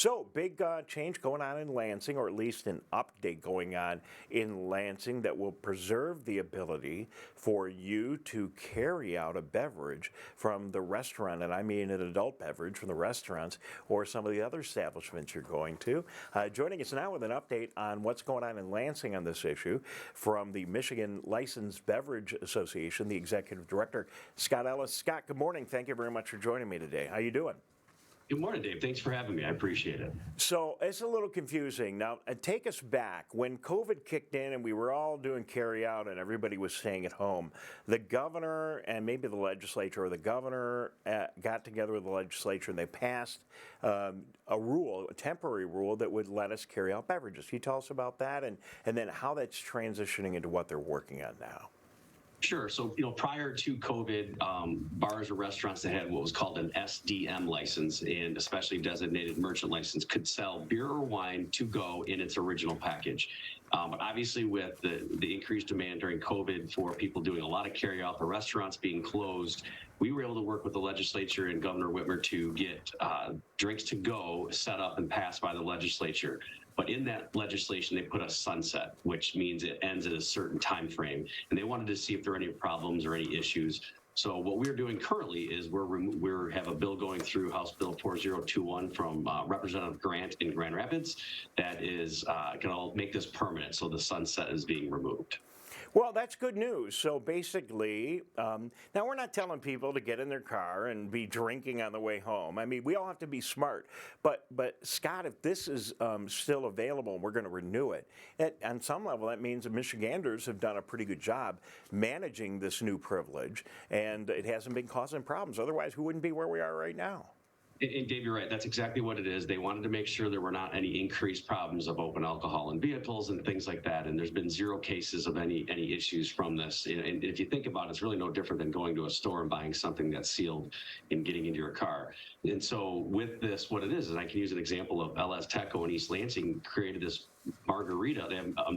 So, big change going on in Lansing, or at least an update going on in Lansing that will preserve the ability for you to carry out a beverage from the restaurant, and I mean an adult beverage from the restaurants or some of the other establishments you're going to. Joining us now with an update on what's going on in Lansing on this issue from the Michigan Licensed Beverage Association, the Executive Director, Scott Ellis. Scott, good morning. Thank you very much for joining me today. How you doing? Good morning, Dave. Thanks for having me. I appreciate it. So it's a little confusing. Now, take us back. When COVID kicked in and we were all doing carry out and everybody was staying at home, the governor and maybe the legislature or the governor got together with the legislature and they passed a rule, a temporary rule that would let us carry out beverages. Can you tell us about that and then how that's transitioning into what they're working on now? Sure. So, prior to COVID, bars or restaurants that had what was called an SDM license, and especially designated merchant license, could sell beer or wine to go in its original package. But obviously, with the increased demand during COVID for people doing a lot of carry out, the restaurants being closed, we were able to work with the legislature and Governor Whitmer to get drinks to go set up and passed by the legislature. But in that legislation, they put a sunset, which means it ends at a certain time frame. And they wanted to see if there are any problems or any issues. So what we're doing currently is we have a bill going through House Bill 4021 from Representative Grant in Grand Rapids that is going to make this permanent. So the sunset is being removed. Well, that's good news. So basically, now we're not telling people to get in their car and be drinking on the way home. I mean, we all have to be smart. But Scott, if this is still available and we're going to renew it, on some level, that means the Michiganders have done a pretty good job managing this new privilege, and it hasn't been causing problems. Otherwise, we wouldn't be where we are right now. And Dave, you're right. That's exactly what it is. They wanted to make sure there were not any increased problems of open alcohol in vehicles and things like that. And there's been zero cases of any issues from this. And if you think about it, it's really no different than going to a store and buying something that's sealed and getting into your car. And so with this, what it is I can use an example of Ellis in East Lansing created this margarita.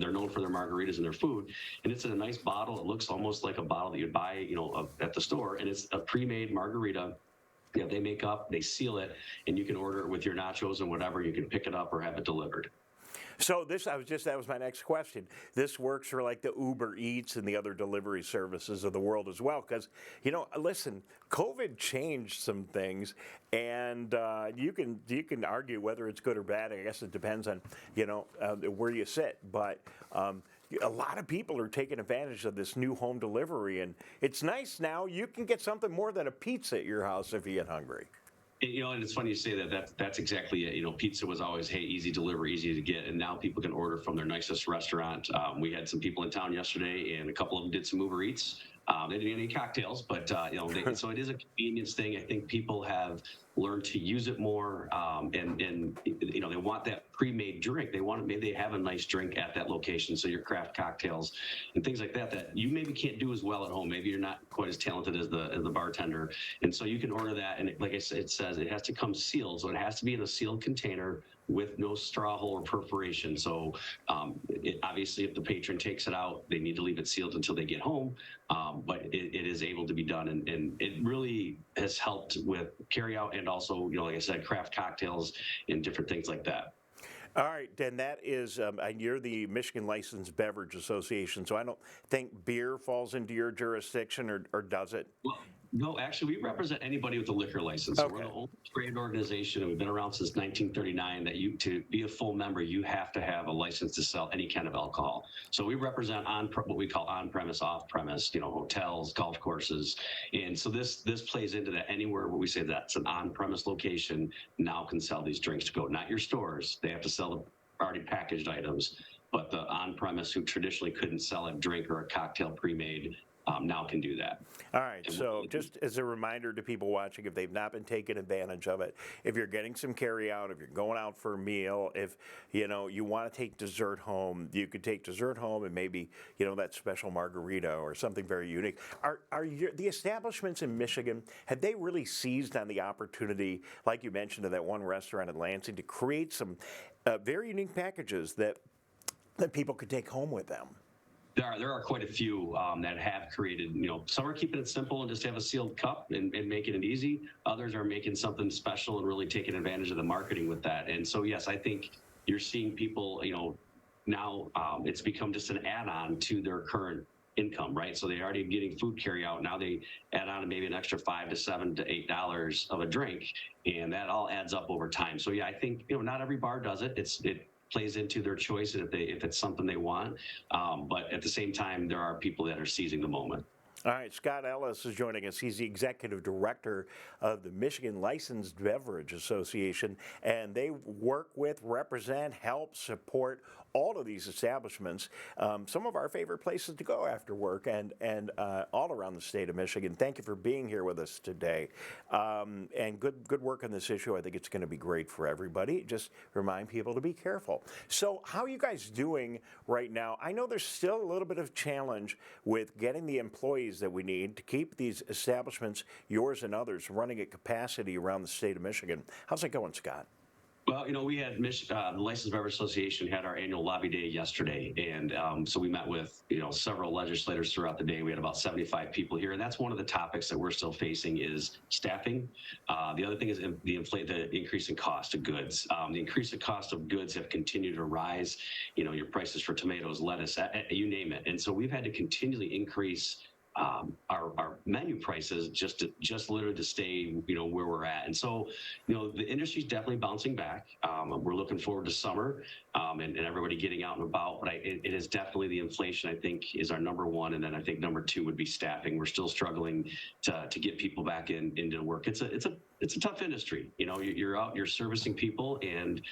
They're known for their margaritas and their food, and it's in a nice bottle. It looks almost like a bottle that you'd buy, at the store, and it's a pre-made margarita. Yeah, they make up, they seal it, and you can order it with your nachos and whatever. You can pick it up or have it delivered. So that was my next question. This works for like the Uber Eats and the other delivery services of the world as well. Because, listen, COVID changed some things, and you can argue whether it's good or bad. I guess it depends on, where you sit. But a lot of people are taking advantage of this new home delivery, and it's nice now. You can get something more than a pizza at your house if you get hungry. And it's funny you say that. That's exactly it. Pizza was always, hey, easy delivery, easy to get, and now people can order from their nicest restaurant. We had some people in town yesterday, and a couple of them did some Uber Eats. They didn't get any cocktails, but so it is a convenience thing. I think people have learned to use it more, and they want that pre-made drink. Maybe they have a nice drink at that location. So your craft cocktails and things like that you maybe can't do as well at home. Maybe you're not quite as talented as the bartender, and so you can order that. And like I said, it says it has to come sealed, so it has to be in a sealed container with no straw hole or perforation. So obviously, if the patron takes it out, they need to leave it sealed until they get home. But it is able to be done, and it really has helped with carry out and also, like I said, craft cocktails and different things like that. All right, then that is, you're the Michigan Licensed Beverage Association, so I don't think beer falls into your jurisdiction, or does it? Well, no, actually, we represent anybody with a liquor license. Okay. We're the only trade organization, and we've been around since 1939, that to be a full member, you have to have a license to sell any kind of alcohol. So we represent what we call on-premise, off-premise, hotels, golf courses. And so this plays into that. Anywhere where we say that's an on-premise location now can sell these drinks to go. Not your stores. They have to sell the already packaged items. But the on-premise who traditionally couldn't sell a drink or a cocktail pre-made now can do that. All right, so just as a reminder to people watching, if they've not been taking advantage of it, if you're getting some carry out, if you're going out for a meal, if you want to take dessert home, you could take dessert home and maybe that special margarita or something very unique. Are the establishments in Michigan, have they really seized on the opportunity, like you mentioned, of that one restaurant in Lansing, to create some very unique packages that people could take home with them? There are quite a few that have created, some are keeping it simple and just have a sealed cup and making it easy. Others are making something special and really taking advantage of the marketing with that. And so, yes, I think you're seeing people, now it's become just an add-on to their current income, right? So they're already getting food carry out. Now they add on maybe an extra $5 to $7 to $8 of a drink, and that all adds up over time. So yeah, I think not every bar does it. It plays into their choice if it's something they want. But at the same time, there are people that are seizing the moment. All right, Scott Ellis is joining us. He's the executive director of the Michigan Licensed Beverage Association, and they work with, represent, help, support all of these establishments. Some of our favorite places to go after work, and all around the state of Michigan. Thank you for being here with us today, and good work on this issue. I think it's going to be great for everybody. Just remind people to be careful. So, how are you guys doing right now? I know there's still a little bit of challenge with getting the employees that we need to keep these establishments, yours and others, running at capacity around the state of Michigan. How's it going, Scott? Well, we had the Licensed Beverage Association had our annual lobby day yesterday, and so we met with several legislators throughout the day. We had about 75 people here, and that's one of the topics that we're still facing is staffing. The other thing is the increase in cost of goods. The increase in cost of goods have continued to rise. Your prices for tomatoes, lettuce, you name it, and so we've had to continually increase our menu prices just literally to stay where we're at. And so the industry's definitely bouncing back. We're looking forward to summer and everybody getting out and about, but it is definitely the inflation, I think, is our number one, and then I think number two would be staffing. We're still struggling to get people back into work. It's a tough industry. You're out, you're servicing people, and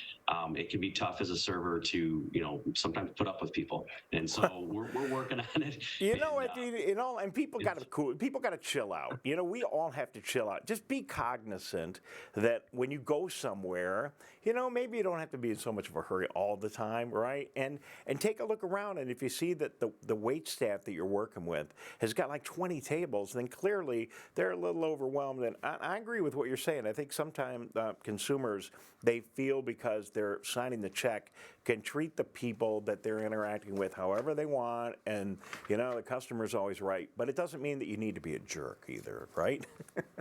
it can be tough as a server to sometimes put up with people, and so we're working on it. And people got to cool. People got to chill out. We all have to chill out. Just be cognizant that when you go somewhere, maybe you don't have to be in so much of a hurry all the time, right? And take a look around, and if you see that the wait staff that you're working with has got like 20 tables, then clearly they're a little overwhelmed. And I agree with what you're saying. I think sometimes consumers, they feel because they're signing the check, can treat the people that they're interacting with however they want, and the customer's always right. But it doesn't mean that you need to be a jerk either, right?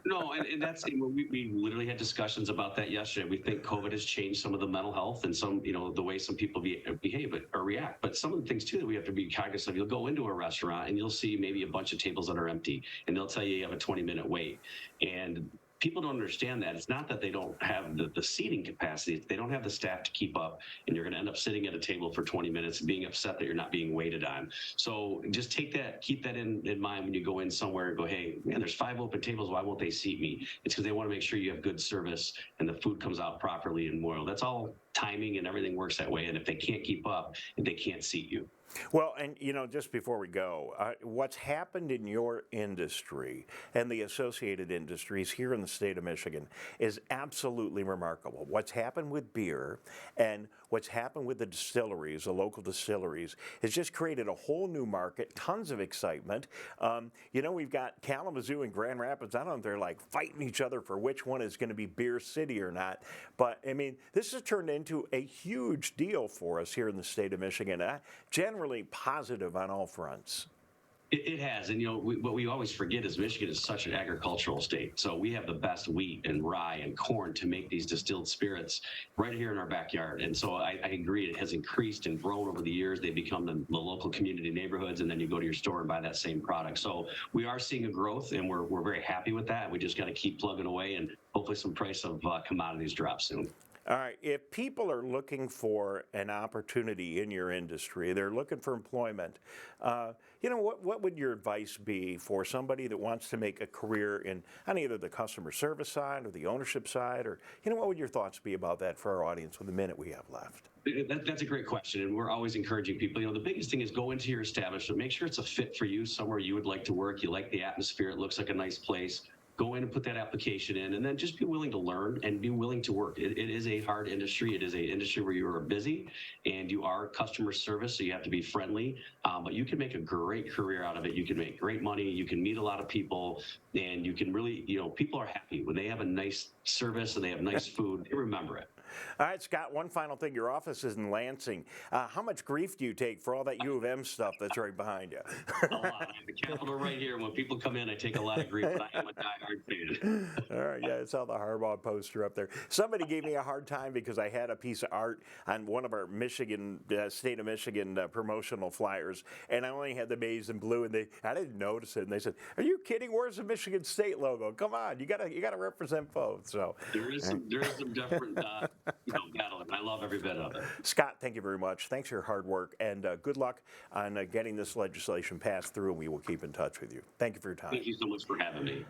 No, and that's we literally had discussions about that yesterday. We think COVID has changed some of the mental health and some the way some people behave or react. But some of the things too that we have to be cognizant of. You'll go into a restaurant and you'll see maybe a bunch of tables that are empty, and they'll tell you have a 20-minute wait, and people don't understand that. It's not that they don't have the seating capacity. They don't have the staff to keep up, and you're going to end up sitting at a table for 20 minutes and being upset that you're not being waited on. So just keep that in mind when you go in somewhere and go, hey, man, there's 5 open tables. Why won't they seat me? It's because they want to make sure you have good service and the food comes out properly and well. That's all timing, and everything works that way. And if they can't keep up, they can't seat you. Well, and just before we go, what's happened in your industry and the associated industries here in the state of Michigan is absolutely remarkable. What's happened with beer and what's happened with the distilleries, the local distilleries, has just created a whole new market, tons of excitement. We've got Kalamazoo and Grand Rapids. I don't know if they're like fighting each other for which one is going to be Beer City or not. But, I mean, this has turned into a huge deal for us here in the state of Michigan. Generally positive on all fronts. It has, and what we always forget is Michigan is such an agricultural state. So we have the best wheat and rye and corn to make these distilled spirits right here in our backyard. And so I agree, it has increased and grown over the years. They become the local community neighborhoods, and then you go to your store and buy that same product. So we are seeing a growth, and we're very happy with that. We just got to keep plugging away, and hopefully some price of commodities drop soon. All right, if people are looking for an opportunity in your industry, they're looking for employment, what would your advice be for somebody that wants to make a career on either the customer service side or the ownership side, or, what would your thoughts be about that for our audience with the minute we have left? That's a great question, and we're always encouraging people. The biggest thing is go into your establishment, make sure it's a fit for you, somewhere you would like to work, you like the atmosphere, it looks like a nice place. Go in and put that application in, and then just be willing to learn and be willing to work. It is a hard industry. It is an industry where you are busy and you are customer service, so you have to be friendly, but you can make a great career out of it. You can make great money. You can meet a lot of people, and you can really, people are happy when they have a nice service and they have nice food. They remember it. All right, Scott, one final thing. Your office is in Lansing. How much grief do you take for all that U of M stuff that's right behind you? A lot. I have the Capitol right here. When people come in, I take a lot of grief, but I am a diehard fan. All right, yeah, I saw the Harbaugh poster up there. Somebody gave me a hard time because I had a piece of art on one of our state of Michigan promotional flyers, and I only had the maize and blue, and I didn't notice it, and they said, "Are you kidding? Where's the Michigan State logo? Come on, you gotta represent both." So There is some different battling. I love every bit of it. Scott, thank you very much. Thanks for your hard work, and good luck on getting this legislation passed through, and we will keep in touch with you. Thank you for your time. Thank you so much for having me.